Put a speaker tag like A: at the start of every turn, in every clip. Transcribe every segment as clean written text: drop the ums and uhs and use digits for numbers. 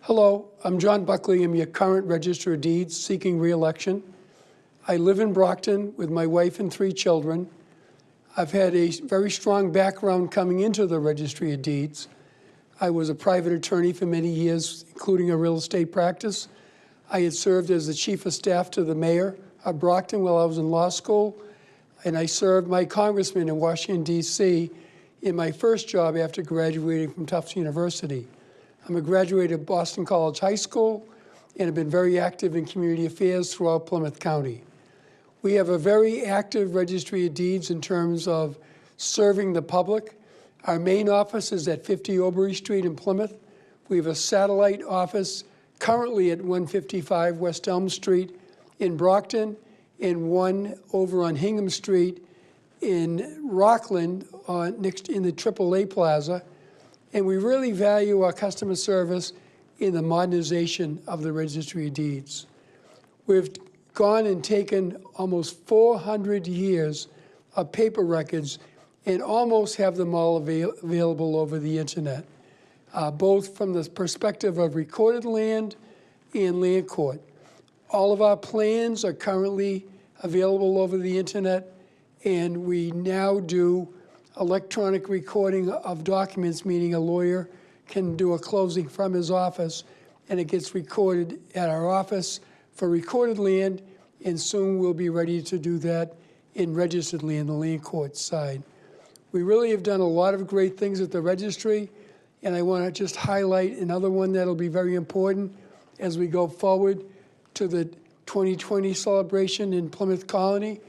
A: Hello, I'm John Buckley. I'm your current Register of Deeds seeking re-election. I live in Brockton with my wife and 3 children. I've had a very strong background coming into the Registry of Deeds. I was a private attorney for many years, including a real estate practice. I had served as the chief of staff to the mayor of Brockton while I was in law school, and I served my congressman in Washington, D.C. in my first job after graduating from Tufts University. I'm a graduate of Boston College High School and have been very active in community affairs throughout Plymouth County. We have a very active Registry of Deeds in terms of serving the public. Our main office is at 50 Aubrey Street in Plymouth. We have a satellite office currently at 155 West Elm Street in Brockton, and one over on Hingham Street in Rockland next in the AAA Plaza. And we really value our customer service in the modernization of the Registry of Deeds. We've gone and taken almost 400 years of paper records and almost have them all available over the internet, both from the perspective of recorded land and land court. All of our plans are currently available over the internet, and we now do electronic recording of documents, meaning a lawyer can do a closing from his office, and it gets recorded at our office for recorded land, and soon we'll be ready to do that in registered land, the land court side. We really have done a lot of great things at the registry, and I want to just highlight another one that'll be very important as we go forward to the 2020 celebration in Plymouth Colony.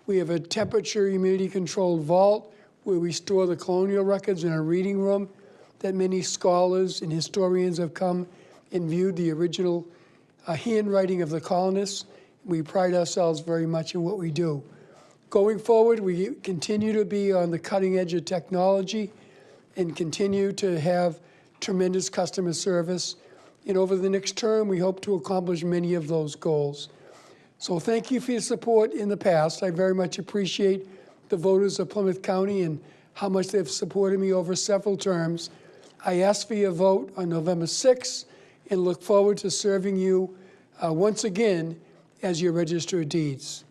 A: We have a temperature humidity controlled vault where we store the colonial records in a reading room that many scholars and historians have come and viewed the original handwriting of the colonists. We pride ourselves very much in what we do. Going forward, we continue to be on the cutting edge of technology and continue to have tremendous customer service. And over the next term, we hope to accomplish many of those goals. So thank you for your support in the past. I very much appreciate the voters of Plymouth County and how much they've supported me over several terms. I ask for your vote on November 6th and look forward to serving you once again as your Register of Deeds.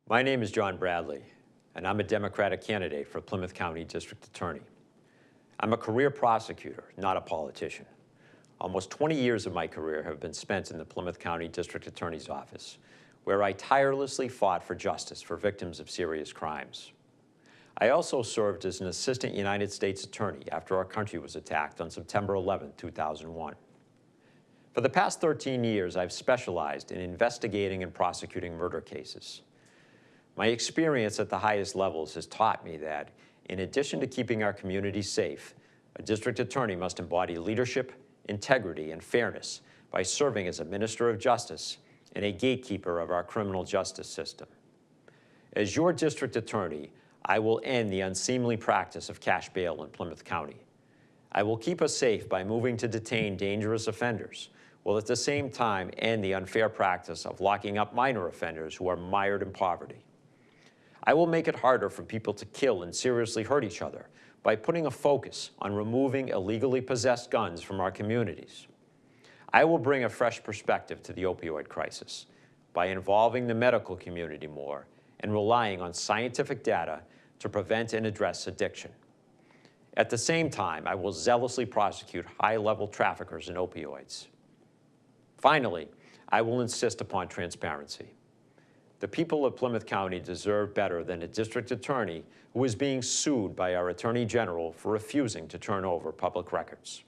B: My name is John Bradley, and I'm a Democratic candidate for Plymouth County District Attorney. I'm a career prosecutor, not a politician. Almost 20 years of my career have been spent in the Plymouth County District Attorney's office, where I tirelessly fought for justice for victims of serious crimes. I also served as an Assistant United States Attorney after our country was attacked on September 11, 2001. For the past 13 years, I've specialized in investigating and prosecuting murder cases. My experience at the highest levels has taught me that, in addition to keeping our communities safe, a district attorney must embody leadership, integrity, and fairness by serving as a minister of justice and a gatekeeper of our criminal justice system. As your district attorney, I will end the unseemly practice of cash bail in Plymouth County. I will keep us safe by moving to detain dangerous offenders, while at the same time end the unfair practice of locking up minor offenders who are mired in poverty. I will make it harder for people to kill and seriously hurt each other by putting a focus on removing illegally possessed guns from our communities. I will bring a fresh perspective to the opioid crisis by involving the medical community more and relying on scientific data to prevent and address addiction. At the same time, I will zealously prosecute high-level traffickers in opioids. Finally, I will insist upon transparency. The people of Plymouth County deserve better than a district attorney who is being sued by our Attorney General for refusing to turn over public records.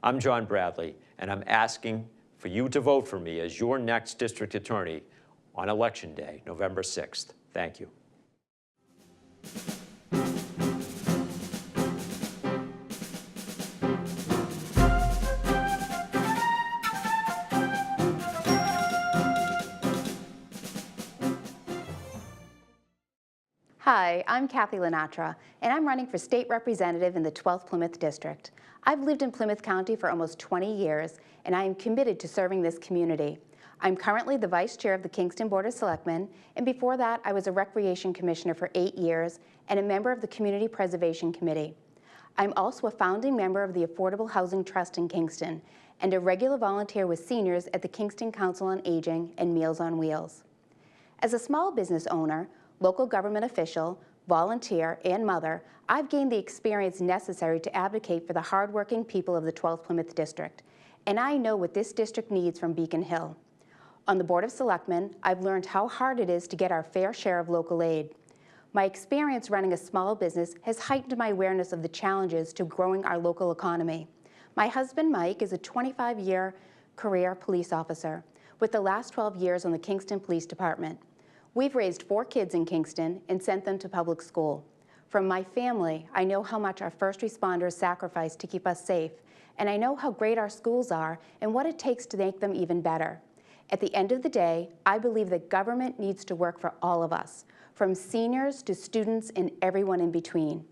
B: I'm John Bradley, and I'm asking for you to vote for me as your next district attorney on Election Day, November 6th. Thank you.
C: Hi, I'm Kathy Lenara, and I'm running for State Representative in the 12th Plymouth District. I've lived in Plymouth County for almost 20 years, and I am committed to serving this community. I'm currently the Vice Chair of the Kingston Board of Selectmen, and before that, I was a Recreation Commissioner for 8 years and a member of the Community Preservation Committee. I'm also a founding member of the Affordable Housing Trust in Kingston and a regular volunteer with seniors at the Kingston Council on Aging and Meals on Wheels. As a small business owner, local government official, volunteer, and mother, I've gained the experience necessary to advocate for the hardworking people of the 12th Plymouth District, and I know what this district needs from Beacon Hill. On the Board of Selectmen, I've learned how hard it is to get our fair share of local aid. My experience running a small business has heightened my awareness of the challenges to growing our local economy. My husband, Mike, is a 25-year career police officer, with the last 12 years on the Kingston Police Department. We've raised 4 kids in Kingston and sent them to public school. From my family, I know how much our first responders sacrifice to keep us safe, and I know how great our schools are and what it takes to make them even better. At the end of the day, I believe that government needs to work for all of us, from seniors to students and everyone in between.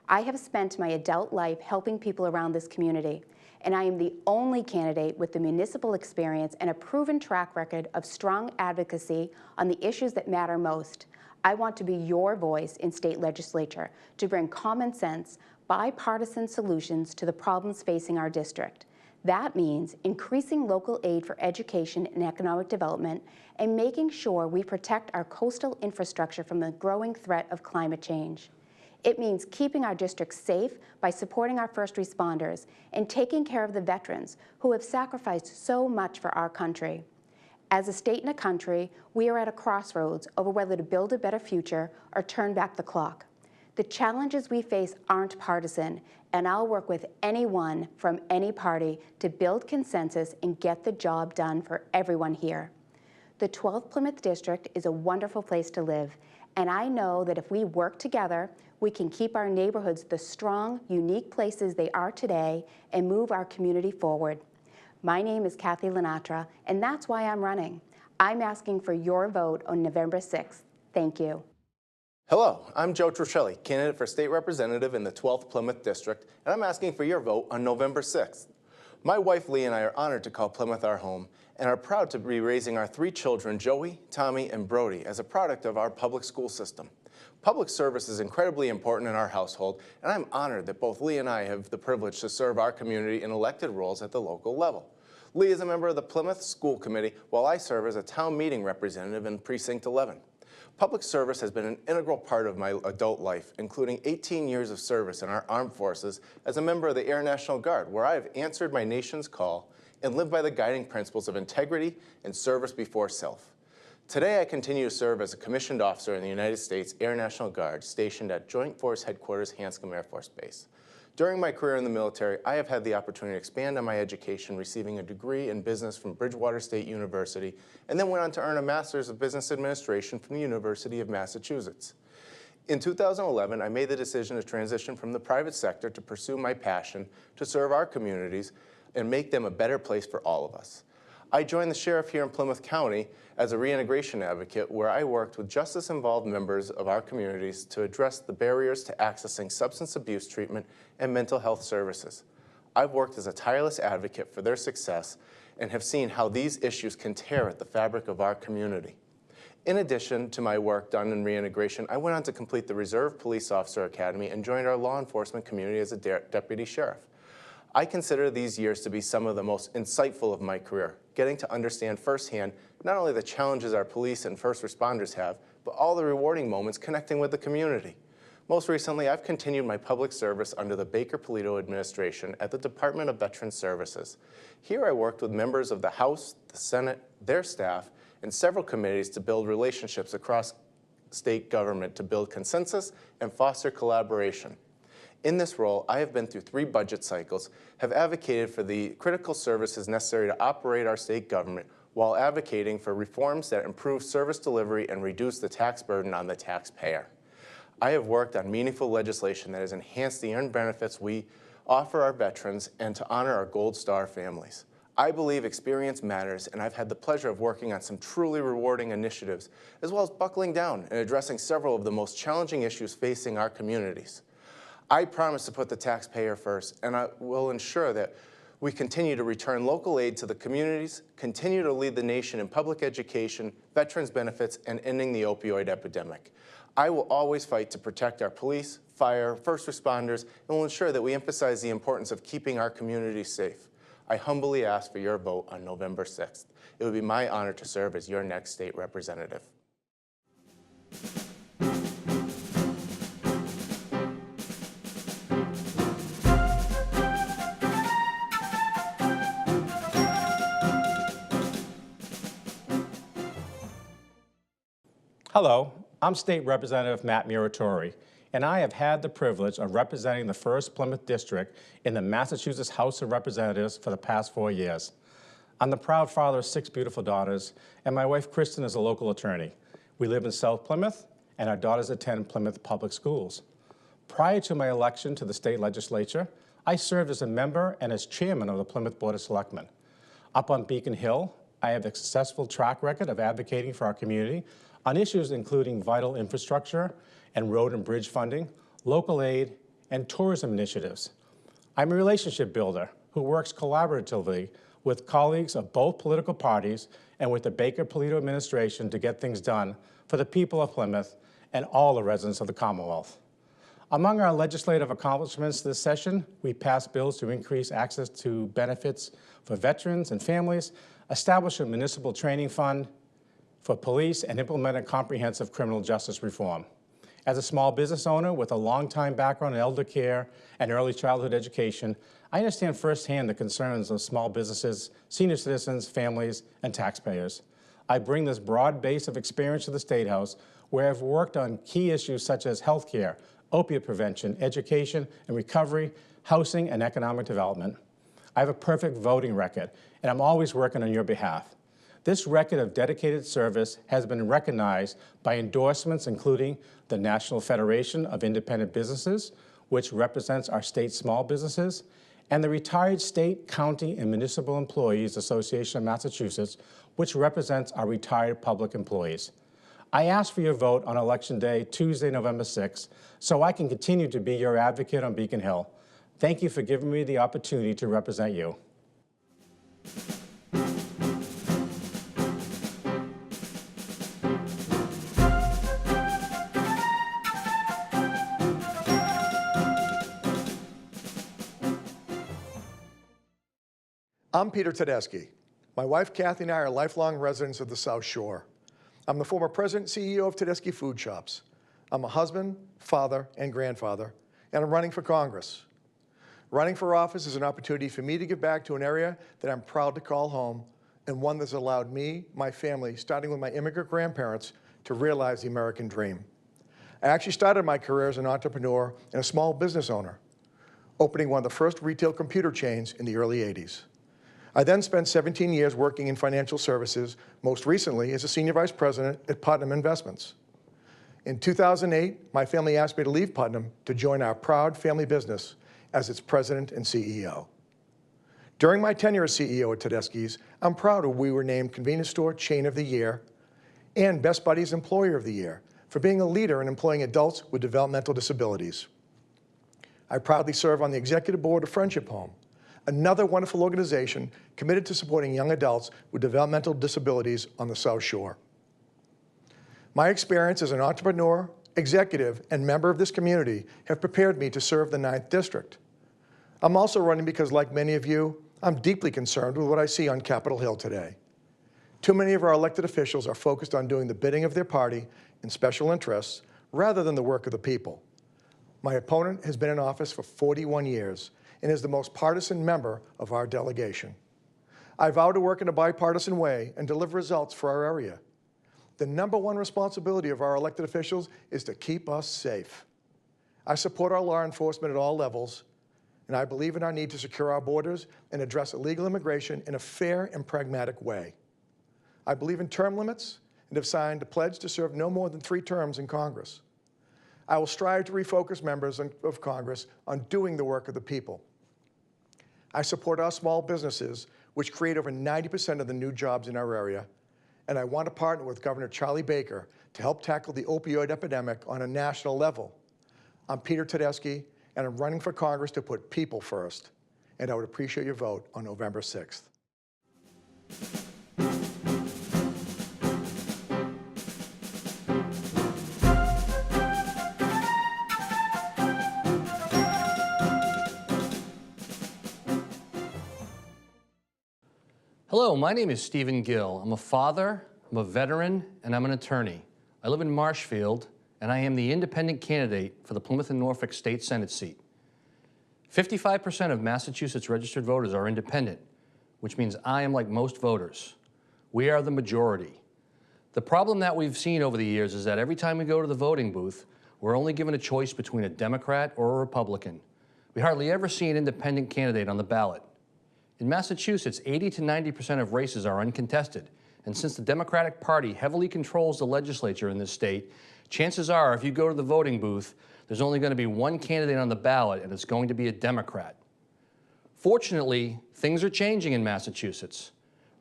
C: I have spent my adult life helping people around this community, and I am the only candidate with the municipal experience and a proven track record of strong advocacy on the issues that matter most. I want to be your voice in state legislature to bring common sense, bipartisan solutions to the problems facing our district. That means increasing local aid for education and economic development and making sure we protect our coastal infrastructure from the growing threat of climate change. It means keeping our district safe by supporting our first responders and taking care of the veterans who have sacrificed so much for our country. As a state and a country, we are at a crossroads over whether to build a better future or turn back the clock. The challenges we face aren't partisan, and I'll work with anyone from any party to build consensus and get the job done for everyone here. The 12th Plymouth District is a wonderful place to live, and I know that if we work together, we can keep our neighborhoods the strong, unique places they are today and move our community forward. My name is Kathy Lenara, and that's why I'm running. I'm asking for your vote on November 6th. Thank you.
D: Hello, I'm Joe Trishle, candidate for State Representative in the 12th Plymouth District, and I'm asking for your vote on November 6th. My wife Lee and I are honored to call Plymouth our home and are proud to be raising our 3 children, Joey, Tommy, and Brody, as a product of our public school system. Public service is incredibly important in our household, and I'm honored that both Lee and I have the privilege to serve our community in elected roles at the local level. Lee is a member of the Plymouth School Committee, while I serve as a town meeting representative in Precinct 11. Public service has been an integral part of my adult life, including 18 years of service in our armed forces as a member of the Air National Guard, where I have answered my nation's call and lived by the guiding principles of integrity and service before self. Today, I continue to serve as a commissioned officer in the United States Air National Guard stationed at Joint Force Headquarters, Hanscom Air Force Base. During my career in the military, I have had the opportunity to expand on my education, receiving a degree in business from Bridgewater State University, and then went on to earn a master's of business administration from the University of Massachusetts. In 2011, I made the decision to transition from the private sector to pursue my passion to serve our communities and make them a better place for all of us. I joined the sheriff here in Plymouth County as a reintegration advocate, where I worked with justice-involved members of our communities to address the barriers to accessing substance abuse treatment and mental health services. I've worked as a tireless advocate for their success and have seen how these issues can tear at the fabric of our community. In addition to my work done in reintegration, I went on to complete the Reserve Police Officer Academy and joined our law enforcement community as a deputy sheriff. I consider these years to be some of the most insightful of my career, getting to understand firsthand not only the challenges our police and first responders have, but all the rewarding moments connecting with the community. Most recently, I've continued my public service under the Baker-Polito administration at the Department of Veterans Services. Here I worked with members of the House, the Senate, their staff, and several committees to build relationships across state government to build consensus and foster collaboration. In this role, I have been through 3 budget cycles, have advocated for the critical services necessary to operate our state government while advocating for reforms that improve service delivery and reduce the tax burden on the taxpayer. I have worked on meaningful legislation that has enhanced the earned benefits we offer our veterans and to honor our Gold Star families. I believe experience matters, and I've had the pleasure of working on some truly rewarding initiatives, as well as buckling down and addressing several of the most challenging issues facing our communities. I promise to put the taxpayer first, and I will ensure that we continue to return local aid to the communities, continue to lead the nation in public education, veterans benefits, and ending the opioid epidemic. I will always fight to protect our police, fire, first responders, and will ensure that we emphasize the importance of keeping our communities safe. I humbly ask for your vote on November 6th. It would be my honor to serve as your next state representative.
E: Hello, I'm State Representative Matt Muratori, and I have had the privilege of representing the 1st Plymouth District in the Massachusetts House of Representatives for the past 4 years. I'm the proud father of 6 beautiful daughters, and my wife Kristen is a local attorney. We live in South Plymouth, and our daughters attend Plymouth Public Schools. Prior to my election to the state legislature, I served as a member and as chairman of the Plymouth Board of Selectmen. Up on Beacon Hill, I have a successful track record of advocating for our community on issues including vital infrastructure and road and bridge funding, local aid, and tourism initiatives. I'm a relationship builder who works collaboratively with colleagues of both political parties and with the Baker-Polito administration to get things done for the people of Plymouth and all the residents of the Commonwealth. Among our legislative accomplishments this session, we passed bills to increase access to benefits for veterans and families, establish a municipal training fund for police, and implement a comprehensive criminal justice reform. As a small business owner with a long-time background in elder care and early childhood education, I understand firsthand the concerns of small businesses, senior citizens, families, and taxpayers. I bring this broad base of experience to the State House, where I've worked on key issues such as healthcare, opiate prevention, education and recovery, housing, and economic development. I have a perfect voting record, and I'm always working on your behalf. This record of dedicated service has been recognized by endorsements including the National Federation of Independent Businesses, which represents our state's small businesses, and the Retired State, County, and Municipal Employees Association of Massachusetts, which represents our retired public employees. I ask for your vote on Election Day, Tuesday, November 6th, so I can continue to be your advocate on Beacon Hill. Thank you for giving me the opportunity to represent you.
F: I'm Peter Tedeschi. My wife Kathy and I are lifelong residents of the South Shore. I'm the former president and CEO of Tedeschi Food Shops. I'm a husband, father, and grandfather, and I'm running for Congress. Running for office is an opportunity for me to give back to an area that I'm proud to call home, and one that's allowed me, my family, starting with my immigrant grandparents, to realize the American dream. I actually started my career as an entrepreneur and a small business owner, opening one of the first retail computer chains in the early 80s. I then spent 17 years working in financial services, most recently as a senior vice president at Putnam Investments. In 2008, my family asked me to leave Putnam to join our proud family business as its president and CEO. During my tenure as CEO at Tedeschi's, I'm proud of we were named Convenience Store Chain of the Year and Best Buddies Employer of the Year for being a leader in employing adults with developmental disabilities. I proudly serve on the executive board of Friendship Home, another wonderful organization committed to supporting young adults with developmental disabilities on the South Shore. My experience as an entrepreneur, executive, and member of this community have prepared me to serve the 9th District. I'm also running because, like many of you, I'm deeply concerned with what I see on Capitol Hill today. Too many of our elected officials are focused on doing the bidding of their party and special interests rather than the work of the people. My opponent has been in office for 41 years and is the most partisan member of our delegation. I vow to work in a bipartisan way and deliver results for our area. The #1 responsibility of our elected officials is to keep us safe. I support our law enforcement at all levels, and I believe in our need to secure our borders and address illegal immigration in a fair and pragmatic way. I believe in term limits and have signed a pledge to serve no more than 3 terms in Congress. I will strive to refocus members of Congress on doing the work of the people. I support our small businesses, which create over 90% of the new jobs in our area, and I want to partner with Governor Charlie Baker to help tackle the opioid epidemic on a national level. I'm Peter Tedeschi, and I'm running for Congress to put people first. And I would appreciate your vote on November 6th.
G: Hello, my name is Stephen Gill. I'm a father, I'm a veteran, and I'm an attorney. I live in Marshfield, and I am the independent candidate for the Plymouth and Norfolk State Senate seat. 55% of Massachusetts registered voters are independent, which means I am like most voters. We are the majority. The problem that we've seen over the years is that every time we go to the voting booth, we're only given a choice between a Democrat or a Republican. We hardly ever see an independent candidate on the ballot. In Massachusetts, 80 to 90% of races are uncontested, and since the Democratic Party heavily controls the legislature in this state, chances are if you go to the voting booth, there's only going to be one candidate on the ballot, and it's going to be a Democrat. Fortunately, things are changing in Massachusetts.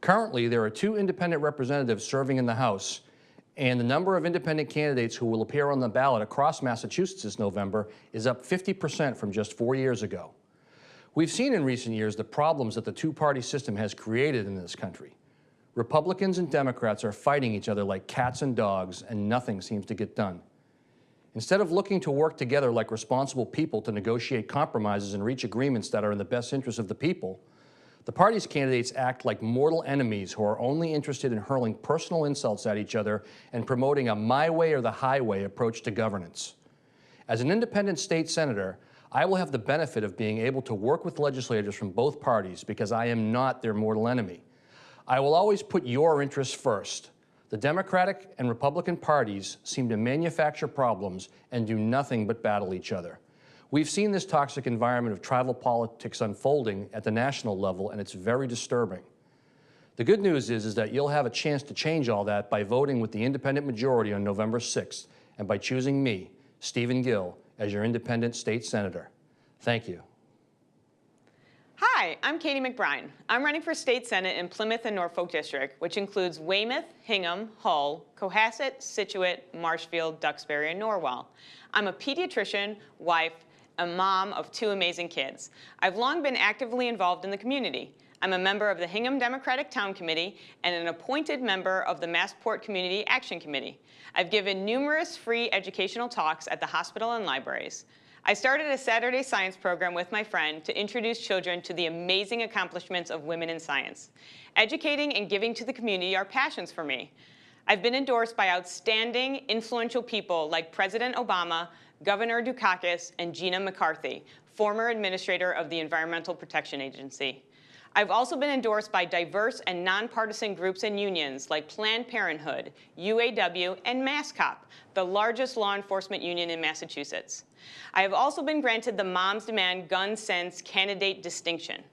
G: Currently, there are 2 independent representatives serving in the House, and the number of independent candidates who will appear on the ballot across Massachusetts this November is up 50% from just 4 years ago. We've seen in recent years the problems that the two-party system has created in this country. Republicans and Democrats are fighting each other like cats and dogs, and nothing seems to get done. Instead of looking to work together like responsible people to negotiate compromises and reach agreements that are in the best interest of the people, the party's candidates act like mortal enemies who are only interested in hurling personal insults at each other and promoting a my way or the highway approach to governance. As an independent state senator, I will have the benefit of being able to work with legislators from both parties because I am not their mortal enemy. I will always put your interests first. The Democratic and Republican parties seem to manufacture problems and do nothing but battle each other. We've seen this toxic environment of tribal politics unfolding at the national level, and it's very disturbing. The good news is that you'll have a chance to change all that by voting with the independent majority on November 6th and by choosing me, Stephen Gill, as your independent state senator. Thank you.
H: Hi, I'm Katie McBrine. I'm running for state senate in Plymouth and Norfolk District, which includes Weymouth, Hingham, Hull, Cohasset, Scituate, Marshfield, Duxbury, and Norwell. I'm a pediatrician, wife, a mom of 2 amazing kids. I've long been actively involved in the community. I'm a member of the Hingham Democratic Town Committee and an appointed member of the Massport Community Action Committee. I've given numerous free educational talks at the hospital and libraries. I started a Saturday science program with my friend to introduce children to the amazing accomplishments of women in science. Educating and giving to the community are passions for me. I've been endorsed by outstanding, influential people like President Obama, Governor Dukakis, and Gina McCarthy, former administrator of the Environmental Protection Agency. I've also been endorsed by diverse and nonpartisan groups and unions like Planned Parenthood, UAW, and MassCop, the largest law enforcement union in Massachusetts. I have also been granted the Moms Demand Gun Sense candidate distinction.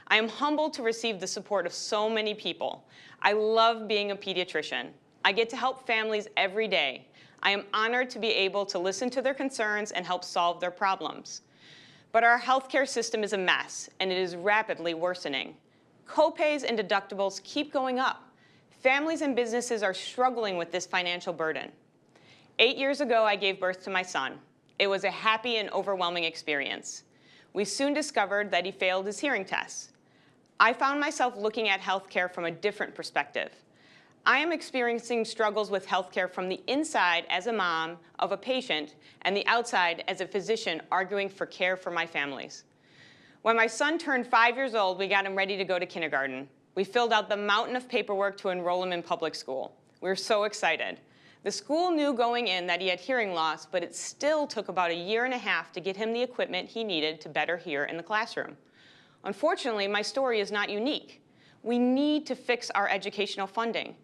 H: I am humbled to receive the support of so many people. I love being a pediatrician. I get to help families every day. I am honored to be able to listen to their concerns and help solve their problems. But our healthcare system is a mess, and it is rapidly worsening. Copays and deductibles keep going up. Families and businesses are struggling with this financial burden. 8 years ago, I gave birth to my son. It was a happy and overwhelming experience. We soon discovered that he failed his hearing tests. I found myself looking at healthcare from a different perspective. I am experiencing struggles with healthcare from the inside as a mom of a patient and the outside as a physician arguing for care for my families. When my son turned 5 years old, we got him ready to go to kindergarten. We filled out the mountain of paperwork to enroll him in public school. We were so excited. The school knew going in that he had hearing loss, but it still took about 1.5 years to get him the equipment he needed to better hear in the classroom. Unfortunately, my story is not unique. We need to fix our educational funding.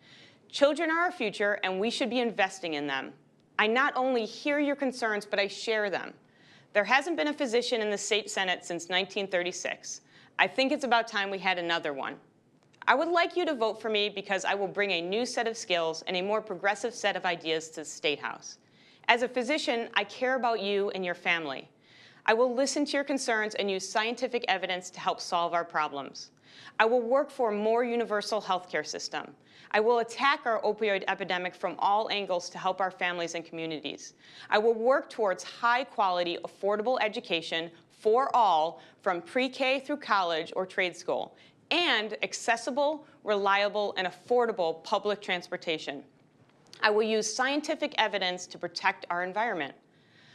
H: Children are our future, and we should be investing in them. I not only hear your concerns, but I share them. There hasn't been a physician in the state senate since 1936. I think it's about time we had another one. I would like you to vote for me because I will bring a new set of skills and a more progressive set of ideas to the State House. As a physician, I care about you and your family. I will listen to your concerns and use scientific evidence to help solve our problems. I will work for a more universal healthcare system. I will attack our opioid epidemic from all angles to help our families and communities. I will work towards high-quality, affordable education for all from pre-K through college or trade school, and accessible, reliable, and affordable public transportation. I will use scientific evidence to protect our environment.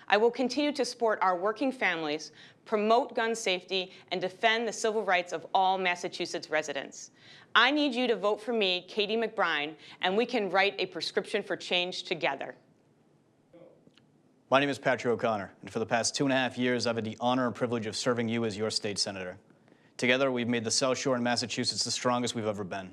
H: I will continue to support our working families, promote gun safety, and defend the civil rights of all Massachusetts residents. I need you to vote for me, Katie McBrine, and we can write a prescription for change together.
I: My name is Patrick O'Connor, and for the past 2.5 years, I've had the honor and privilege of serving you as your state senator. Together, we've made the South Shore in Massachusetts the strongest we've ever been.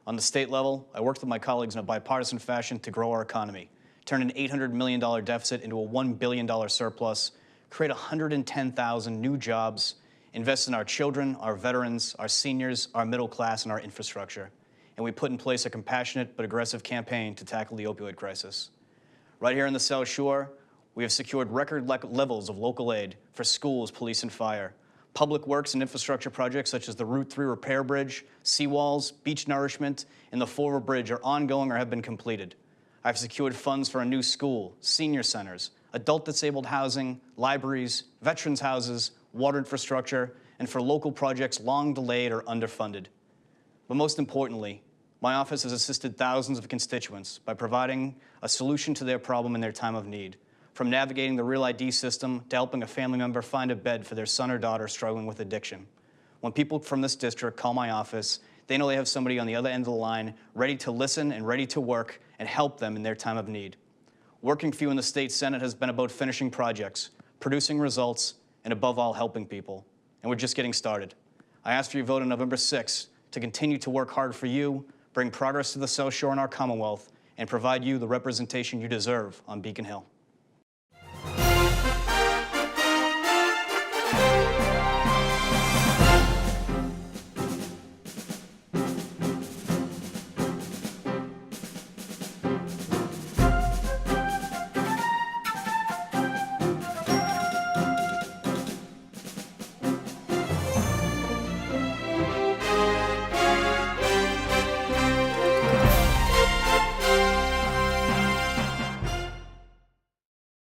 I: On the state level, I worked with my colleagues in a bipartisan fashion to grow our economy, turn an $800 million deficit into a $1 billion surplus, create 110,000 new jobs, invest in our children, our veterans, our seniors, our middle class, and our infrastructure. And we put in place a compassionate but aggressive campaign to tackle the opioid crisis. Right here in the South Shore, we have secured record levels of local aid for schools, police, and fire. Public works and infrastructure projects such as the Route 3 repair bridge, seawalls, beach nourishment, and the Forward Bridge are ongoing or have been completed. I've secured funds for a new school, senior centers, adult disabled housing, libraries, veterans houses, water infrastructure, and for local projects long delayed or underfunded. But most importantly, my office has assisted thousands of constituents by providing a solution to their problem in their time of need, from navigating the Real ID system to helping a family member find a bed for their son or daughter struggling with addiction. When people from this district call my office, they know they have somebody on the other end of the line ready to listen and ready to work and help them in their time of need. Working for you in the state Senate has been about finishing projects, producing results, and above all, helping people. And we're just getting started. I ask for your vote on November 6th to continue to work hard for you, bring progress to the South Shore and our Commonwealth, and provide you the representation you deserve on Beacon Hill.